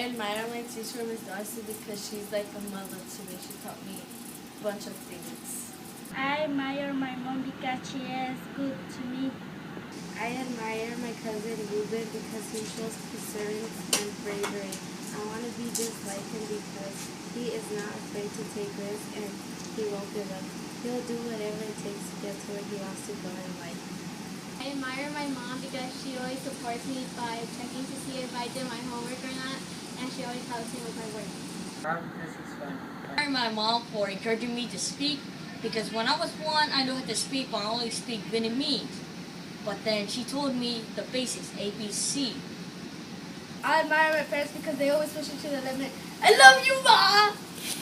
I admire my teacher, Miss Darcy, because she's like a mother to me. She taught me a bunch of things. I admire my mom because she is good to me. I admire my cousin Ruben because he shows perseverance and bravery. I want to be just like him because he is not afraid to take risks and he won't give up. He'll do whatever it takes to get to where he wants to go in life. I admire my mom because she always supports me by checking to see if I did my homework or not, and she always helps me with my work. This is fun. I admire my mom for encouraging me to speak because when I was 1, I knew how to speak, but I only speak Vietnamese. But then she told me the basics, ABC. I admire my parents because they always push it to the limit. I love you, Ma!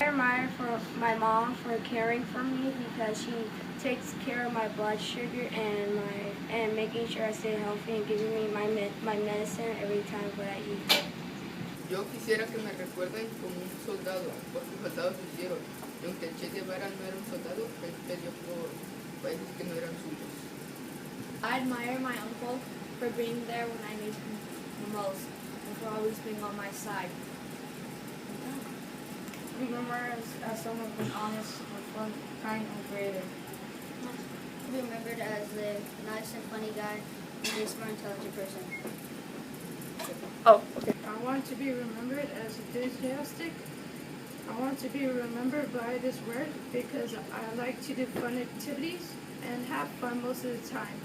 I admire my mom for caring for me because she takes care of my blood sugar and making sure I stay healthy and giving me my medicine every time when I eat. Yo quisiera que me recuerden como un soldado, porque soldados lo hicieron. Y aunque Che Guevara no era un soldado, él peleó por países que no eran suyos. I admire my uncle for being there when I need him the most and for always being on my side. Remember as someone who's honest, fun, kind, and creative. Be remembered as a nice and funny guy and a smart, intelligent person. Oh, okay. I want to be remembered as enthusiastic. I want to be remembered by this word because I like to do fun activities and have fun most of the time.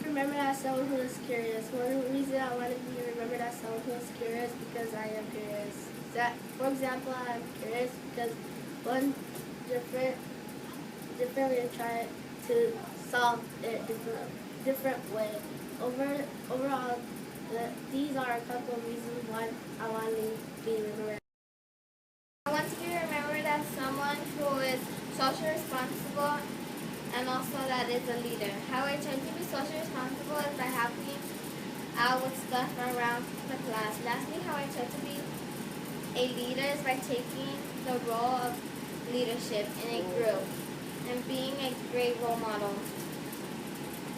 Remembered as someone who is curious. One reason I want to be remembered as someone who is curious because I am curious. For example, I'm curious because one differently and try to solve it different way. Overall, these are a couple of reasons why I want to be remembered. I want to be remembered as someone who is socially responsible and also that is a leader. How I try to be socially responsible is by helping out with stuff around the class. Lastly, how I try to be a leader is by taking the role of leadership in a group and being a great role model.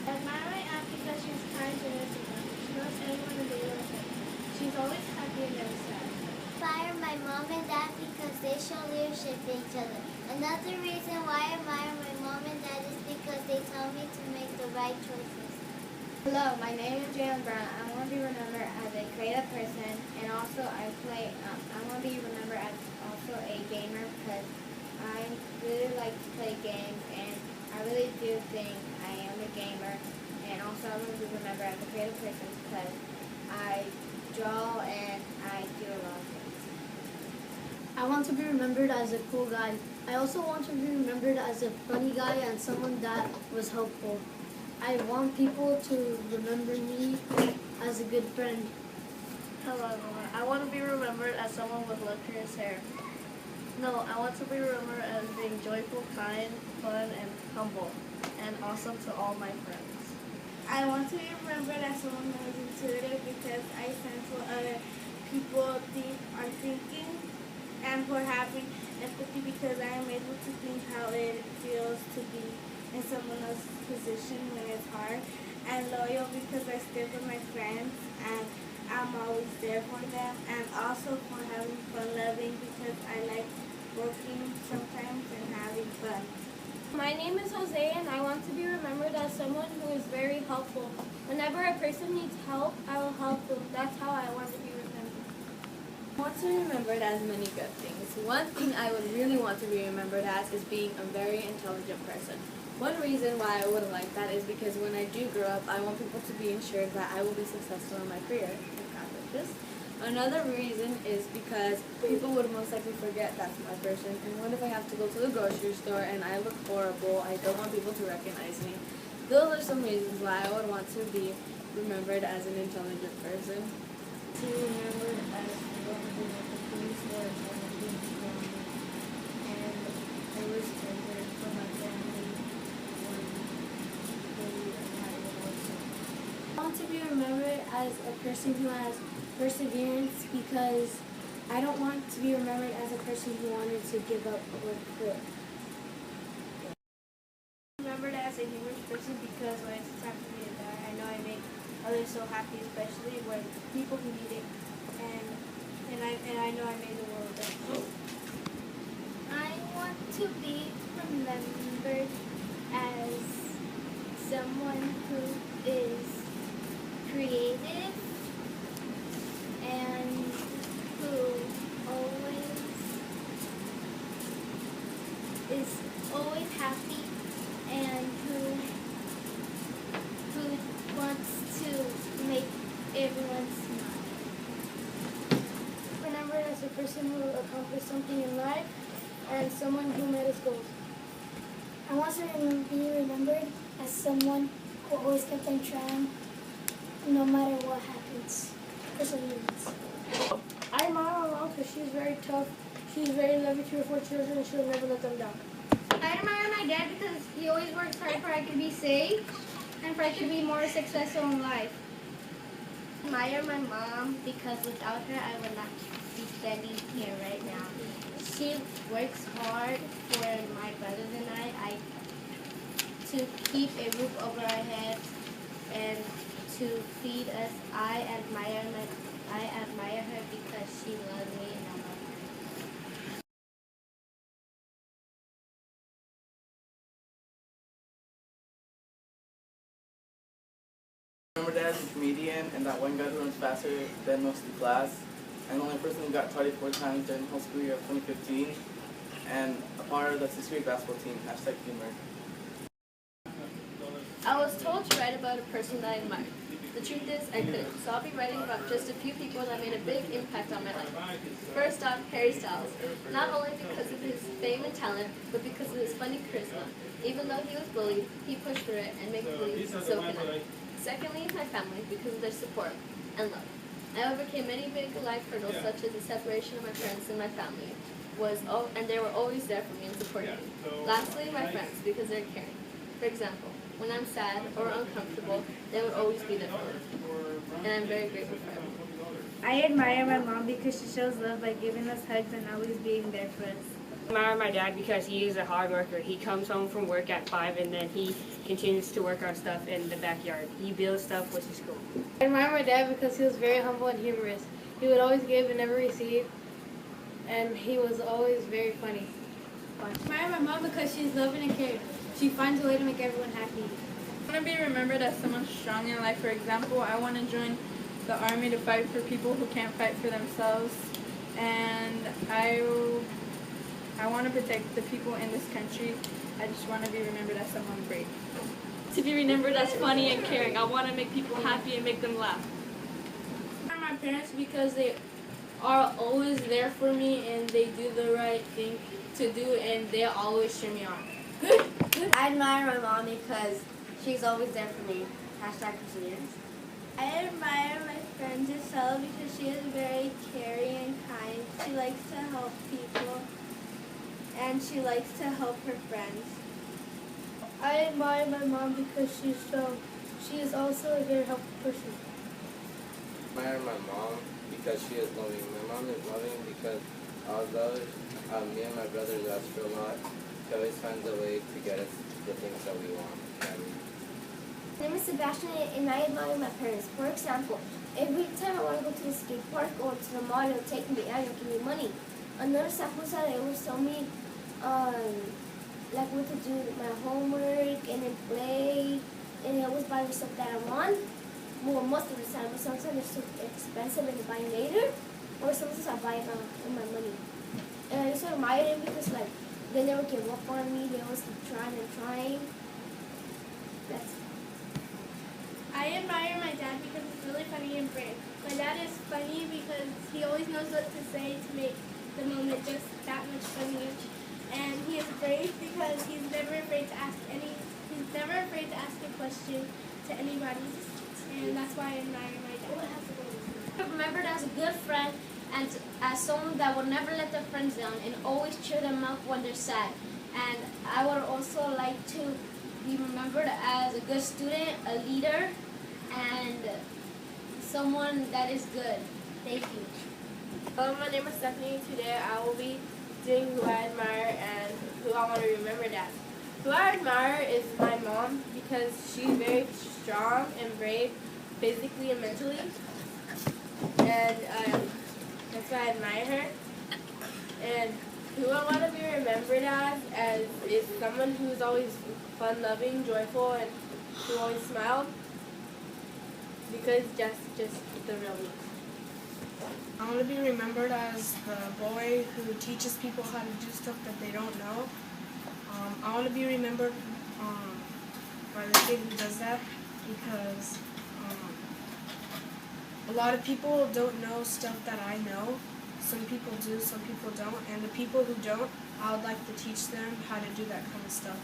I admire my aunt because she's kind to everyone. She knows everyone in the neighborhood. She's always happy and never sad. Admire my mom and dad because they show leadership to each other. Another reason why I admire my mom and dad is because they tell me to make the right choices. Hello, my name is Jalen Brown. I want to be remembered as a creative person, and also I want to be remembered as also a gamer because I really like to play games, and I really do think I am a gamer. And also I want to be remembered as a creative person because I draw and I do a lot of things. I want to be remembered as a cool guy. I also want to be remembered as a funny guy and someone that was helpful. I want people to remember me as a good friend. Hello, everyone. I want to be remembered as someone with luxurious hair. No, I want to be remembered as being joyful, kind, fun, and humble, and awesome to all my friends. I want to be remembered as someone who is intuitive because I sense what other people are thinking, and for having empathy because I am able to think how it feels to be in someone else's position when it's hard, and loyal because I stick with my friends and I'm always there for them, and also for having fun loving because I like working sometimes and having fun. My name is Jose, and I want to be remembered as someone who is very helpful. Whenever a person needs help, I will help them. That's how I want to be remembered. I want to be remembered as many good things. One thing I would really want to be remembered as is being a very intelligent person. One reason why I would like that is because when I do grow up, I want people to be ensured that I will be successful in my career. Another reason is because people would most likely forget that's my person. And what if I have to go to the grocery store and I look horrible? I don't want people to recognize me. Those are some reasons why I would want to be remembered as an intelligent person. To be remembered as someone who was the police or someone who was strong, and I was tender for my family when they had it also. I want to be remembered as a person who has perseverance because I don't want to be remembered as a person who wanted to give up or quit. Remembered as a humorous person because when it's time for me to die, I know I make others so happy, especially when people who need it. And I know I made the world better. I want to be remembered as someone who is creative and who always happy and who wants to make everyone smile. Remembered as a person who accomplished something in life and someone who met his goals. I want to be remembered as someone who always kept on trying, no matter what happens. Perseverance. I admire my mom because she's very tough. She's very loving to her 4 children and she'll never let them down. I admire my dad because he always works hard for I could be safe and for I could be more successful in life. I admire my mom because without her I would not be standing here right now. She works hard for my brothers and I to keep a roof over our heads and to feed us. I admire her because she loves me and I love her. Remember Dad is a comedian and that one guy who runs faster than most of the class, and the only person who got tardy 4 times during the whole school year of 2015, and a part of the 6th grade basketball team, #humor. I was told to write about a person that I admired. The truth is, I couldn't, so I'll be writing about just a few people that made a big impact on my life. First off, Harry Styles. Not only because of his fame and talent, but because of his funny charisma. Even though he was bullied, he pushed through it and made believe, so can I. Secondly, my family, because of their support and love. I overcame many big life hurdles, such as the separation of my parents and my family, and they were always there for me and supporting me. Lastly, my friends, because they're caring. For example, when I'm sad or uncomfortable, they would always be there for me. And I'm very grateful for everyone. I admire my mom because she shows love by giving us hugs and always being there for us. I admire my dad because he is a hard worker. He comes home from work at 5 and then he continues to work on stuff in the backyard. He builds stuff, which is cool. I admire my dad because he was very humble and humorous. He would always give and never receive, and he was always very funny. I admire my mom because she's loving and caring. She finds a way to make everyone happy. I want to be remembered as someone strong in life. For example, I want to join the army to fight for people who can't fight for themselves, and I want to protect the people in this country. I just want to be remembered as someone brave. To be remembered as funny and caring. I want to make people happy and make them laugh. I admire my parents because they are always there for me and they do the right thing to do and they always cheer me on. I admire my mom because she's always there for me. #perseverance. I admire my friend Giselle because she is very caring and kind. She likes to help people and she likes to help her friends. I admire my mom because she is also a very helpful person. I admire my mom because she is loving. My mom is loving because although me and my brothers ask for a lot, she always finds a way to get us the things that we want. My name is Sebastian and I admire my parents. For example, every time I want to go to the skate park or to the mall, they'll take me and they'll give me money. Another example is that they always tell me like what to do with my homework and then play, and they always buy me stuff that I want. Well, most of the time, but sometimes it's so expensive and I buy later, or sometimes I buy it with my money. And I just admire them because like they never give up on me. They always keep trying and trying. That's I admire my dad because he's really funny and brave. My dad is funny because he always knows what to say to make the moment just that much funnier. And he is brave because he's never afraid to ask a question to anybody. And that's why I admire my dad. remembered as a good friend and as someone that would never let their friends down and always cheer them up when they're sad. And I would also like to be remembered as a good student, a leader, and someone that is good. Thank you. Hello, my name is Stephanie. Today I will be doing who I admire and who I want to remember as. Who I admire is my mom because she's very strong and brave physically and mentally. And that's why I admire her. Who I want to be remembered as is someone who's always fun-loving, joyful, and who always smiled. Because just the real me. I want to be remembered as the boy who teaches people how to do stuff that they don't know. I want to be remembered by the kid who does that because a lot of people don't know stuff that I know. Some people do, some people don't. And the people who don't, I would like to teach them how to do that kind of stuff.